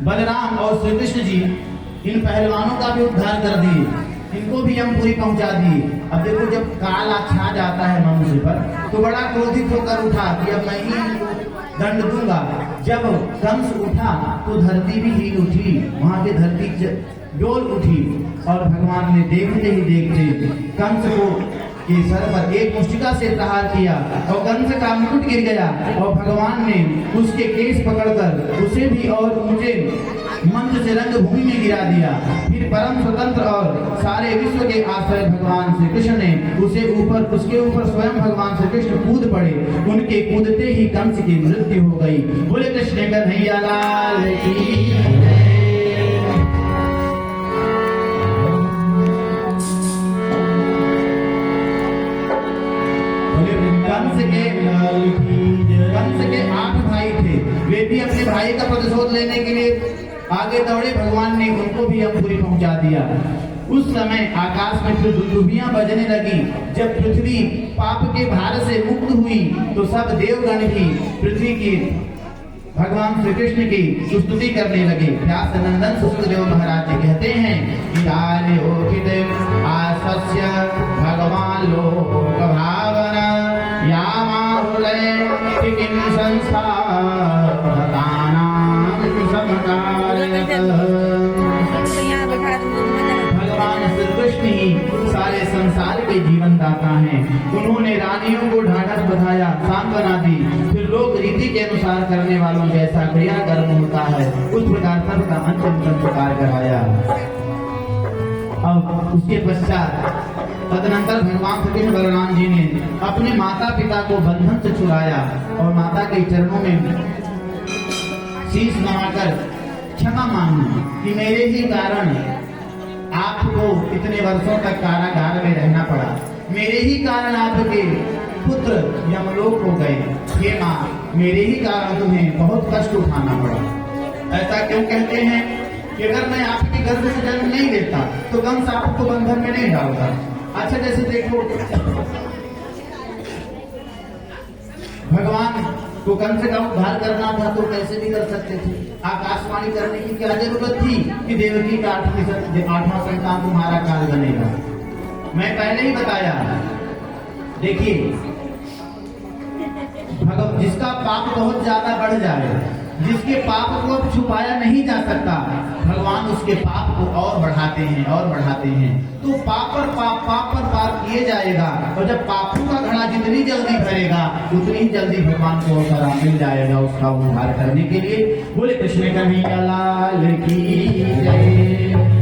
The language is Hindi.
बलराम और श्री कृष्ण जी इन पहलवानों का भी उद्धार कर दिए, इनको भी यमपुरी पहुंचा दिए। अब देखो जब काल छा जाता है मनुष्य पर तो बड़ा क्रोधित होकर उठा कि अब मैं ही दंड दूंगा। जब कंस उठा तो धरती भी हिल उठी, वहां की धरती डोल उठी और भगवान ने देखते ही देखते कंस को के सर पर एक मुष्टिका से प्रहार किया और कंस का मुकुट गिर गया और भगवान ने उसके केस पकड़कर उसे भी और ऊंचे मंच से रंग भूमि में गिरा दिया। फिर परम स्वतंत्र और सारे विश्व के आश्रय भगवान श्री कृष्ण ने उसके ऊपर स्वयं भगवान श्री कृष्ण कूद पड़े। उनके कूदते ही कंस की मृत्यु हो गई। बोले कृष्ण कन्हैया लाल की जय। कंस के 8 भाई थे, वे भी अपने भाई का प्रतिशोध लेने के लिए आगे दौड़े। भगवान ने उनको भी यमपुरी पहुंचा दिया। उस समय आकाश में फिर दुंदुभियां बजने लगी। जब पृथ्वी पाप के भार से मुक्त हुई तो सब देवगण भी पृथ्वी की भगवान श्री कृष्ण की स्तुति करने लगे। व्यास नंदन सुखदेव महाराज जी कहते हैं कि आसस्य भगवान लोक भावना भगवान श्री कृष्ण ही सारे संसार के जीवन दाता हैं। उन्होंने रानियों को ढाढ़स बधाया, सांत्वना दी। फिर लोग रीति के अनुसार करने वालों जैसा क्रिया कर्म होता है उस प्रकार सबका अंतिम संस्कार कराया। अब उसके पश्चात तदनंतर भगवान श्री कृष्ण बलराम जी ने अपने माता पिता को बंधन से छुड़ाया और माता के चरणों में शीश नवाकर क्षमा मांगी कि मेरे ही कारण आपको इतने वर्षों तक कारागार में रहना पड़ा, मेरे ही कारण आपके पुत्र यमलोक हो गए। हे माँ, मेरे ही कारण तुम्हें बहुत कष्ट उठाना पड़ा। ऐसा क्यों कहते हैं कि अगर मैं आपके गर्भ से जन्म नहीं लेता तो कंस आपको बंधन में नहीं डालता। अच्छा जैसे देखो भगवान को कंस का उद्धार करना था तो कैसे भी कर सकते थे। आकाशवाणी करने की क्या जरूरत थी कि देवकी का 8वां संतान तुम्हारा काल बनेगा। मैं पहले ही बताया। देखिए जिसका पाप बहुत ज्यादा बढ़ जाए, जिसके पाप को अब छुपाया नहीं जा सकता, भगवान उसके पाप को और बढ़ाते हैं और बढ़ाते हैं। तो पाप पर पाप किए जाएगा और जब पापों का घड़ा जितनी जल्दी भरेगा उतनी जल्दी भगवान को अवसर मिल जाएगा उसका उद्धार करने के लिए। बोले कृष्ण कन्हैया लाल की जय।